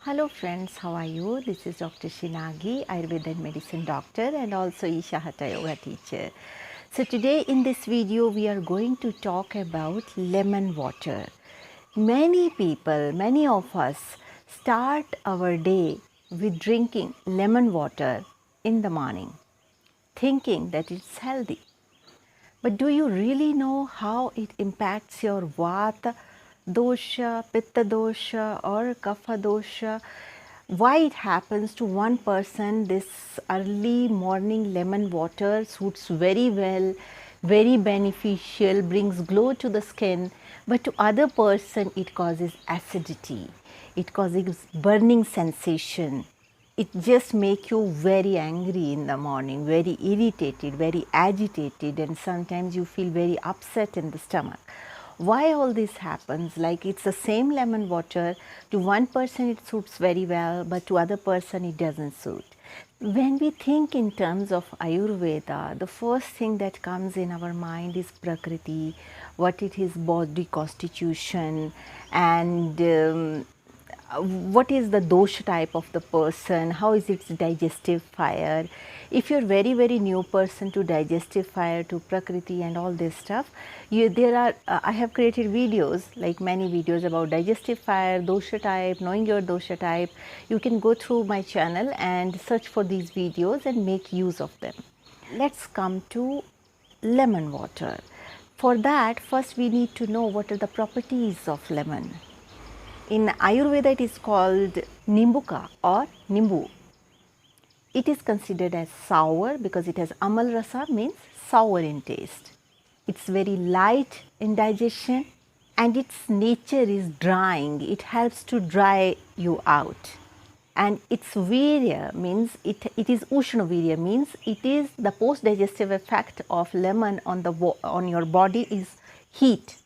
Hello friends, how are you? This is Dr. Shinagi, Ayurveda and medicine doctor and also Isha Hatha Yoga teacher. So today in this video we are going to talk about lemon water. Many people, many of us start our day with drinking lemon water in the morning, thinking that it's healthy. But do you really know how it impacts your Vata dosha, Pitta dosha or Kapha dosha? Why it happens to one person this early morning lemon water suits very well, very beneficial, brings glow to the skin, but to other person it causes acidity, it causes burning sensation, it just make you very angry in the morning, very irritated, very agitated, and sometimes you feel very upset in the stomach. Why all this happens? Like it's the same lemon water, to one person it suits very well, but to other person it doesn't suit. When we think in terms of Ayurveda, the first thing that comes in our mind is Prakriti, what it is body constitution, and what is the dosha type of the person, how is its digestive fire. If you're very new person to digestive fire, to Prakriti and all this stuff, I have created videos, like many videos about digestive fire, dosha type, knowing your dosha type. You can go through my channel and search for these videos and make use of them. Let's come to lemon water. For that, first we need to know what are the properties of lemon. In Ayurveda, it is called Nimbuka or Nimbu. It is considered as sour because it has amal rasa, means sour in taste. It's very light in digestion and its nature is drying. It helps to dry you out. And its virya means it is Ushna virya, means it is the post digestive effect of lemon on your body is heat.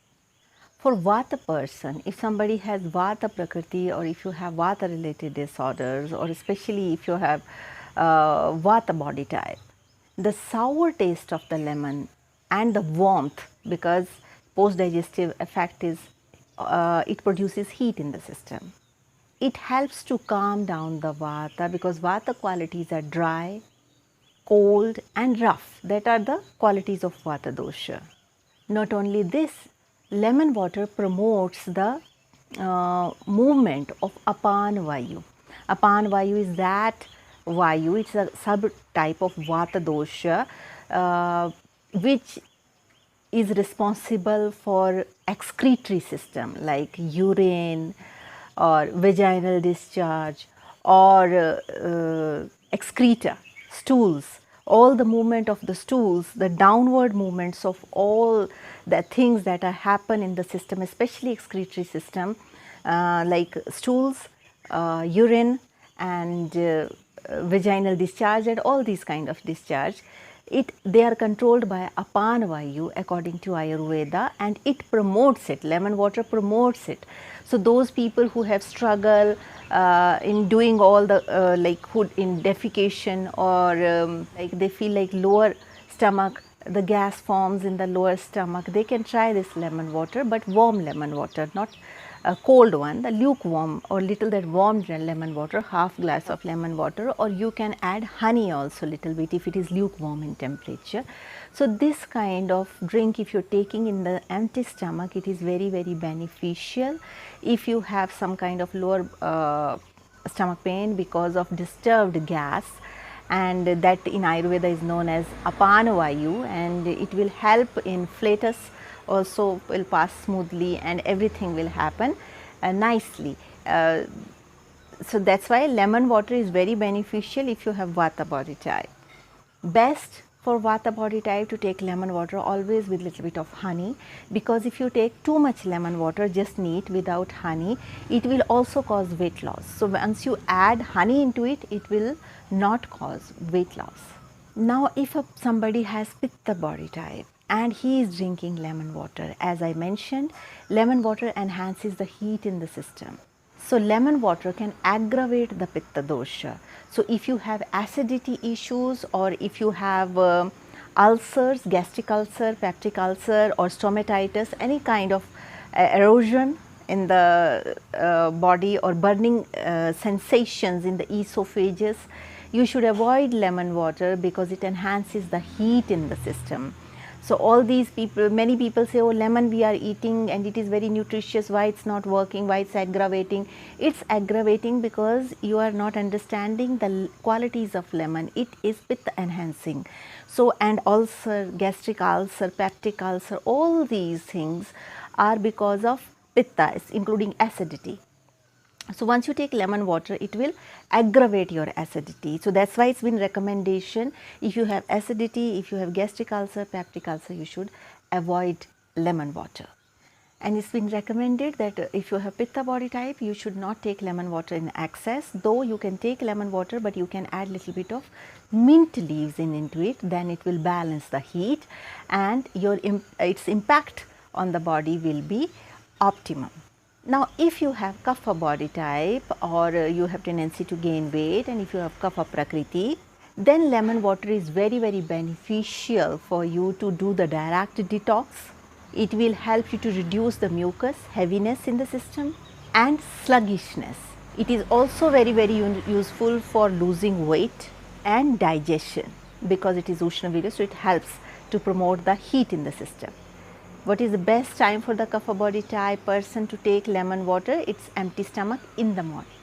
For Vata person, if somebody has Vata Prakriti, or if you have Vata related disorders, or especially if you have Vata body type, the sour taste of the lemon and the warmth, because post digestive effect is it produces heat in the system. It helps to calm down the Vata, because Vata qualities are dry, cold and rough. That are the qualities of Vata dosha. Not only this, lemon water promotes the movement of Apan Vayu. Apan Vayu is that Vayu, it's a subtype of Vata dosha which is responsible for excretory system like urine or vaginal discharge or excreta, stools. All the movement of the stools, the downward movements of all the things that happen in the system, especially excretory system, like stools, urine and vaginal discharge and all these kind of discharge, they are controlled by Apan Vayu according to Ayurveda, and it promotes it. Lemon water promotes it. So those people who have struggle in doing all the like food in defecation, or like they feel like lower stomach, the gas forms in the lower stomach, they can try this lemon water, but warm lemon water, not a cold one, the lukewarm or little that warm lemon water, half glass of lemon water, or you can add honey also little bit if it is lukewarm in temperature. So this kind of drink, if you're taking in the empty stomach, it is very beneficial. If you have some kind of lower stomach pain because of disturbed gas, and that in Ayurveda is known as Apana Vayu, and it will help in flatus also will pass smoothly and everything will happen nicely. So that's why lemon water is very beneficial if you have Vata body type. Best for Vata body type to take lemon water always with little bit of honey, because if you take too much lemon water just neat without honey, it will also cause weight loss. So once you add honey into it, it will not cause weight loss. Now if somebody has Pitta body type and he is drinking lemon water, as I mentioned, lemon water enhances the heat in the system. So lemon water can aggravate the Pitta dosha. So if you have acidity issues, or if you have ulcers, gastric ulcer, peptic ulcer or stomatitis, any kind of erosion in the body or burning sensations in the esophagus, you should avoid lemon water because it enhances the heat in the system. So all these people, many people say, oh, lemon we are eating and it is very nutritious, why it's not working, why it's aggravating. It's aggravating because you are not understanding the qualities of lemon. It is pitta enhancing. So, and ulcer, gastric ulcer, peptic ulcer, all these things are because of pitta, including acidity. So once you take lemon water, it will aggravate your acidity. So that's why it's been recommendation, if you have acidity, if you have gastric ulcer, peptic ulcer, you should avoid lemon water. And it's been recommended that if you have pitta body type, you should not take lemon water in excess, though you can take lemon water, but you can add little bit of mint leaves into it, then it will balance the heat and its impact on the body will be optimum. Now, if you have kapha body type or you have tendency to gain weight, and if you have kapha prakriti, then lemon water is very, very beneficial for you to do the direct detox. It will help you to reduce the mucus, heaviness in the system and sluggishness. It is also very, very useful for losing weight and digestion because it is Ushnavirya, so it helps to promote the heat in the system. What is the best time for the kapha body type person to take lemon water? It's empty stomach in the morning.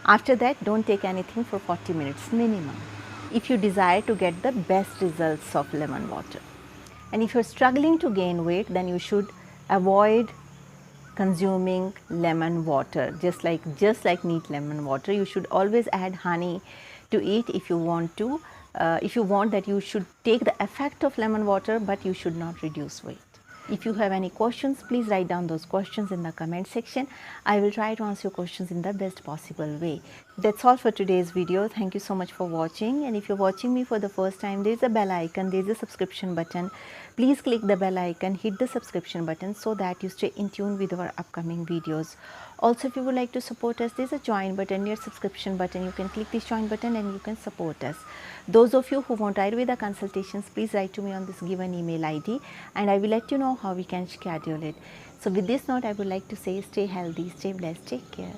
After that, don't take anything for 40 minutes minimum if you desire to get the best results of lemon water. And if you're struggling to gain weight, then you should avoid consuming lemon water. Just like neat lemon water, you should always add honey to it if you want to. If you want that you should take the effect of lemon water, but you should not reduce weight. If you have any questions, please write down those questions in the comment section. I will try to answer your questions in the best possible way. That's all for today's video. Thank you so much for watching. And if you're watching me for the first time, there is a bell icon, there is a subscription button. Please click the bell icon, hit the subscription button so that you stay in tune with our upcoming videos. Also, if you would like to support us, there is a join button near subscription button. You can click this join button and you can support us. Those of you who want Ayurveda consultations, please write to me on this given email ID and I will let you know how we can schedule it. So with this note, I would like to say stay healthy, stay blessed, take care.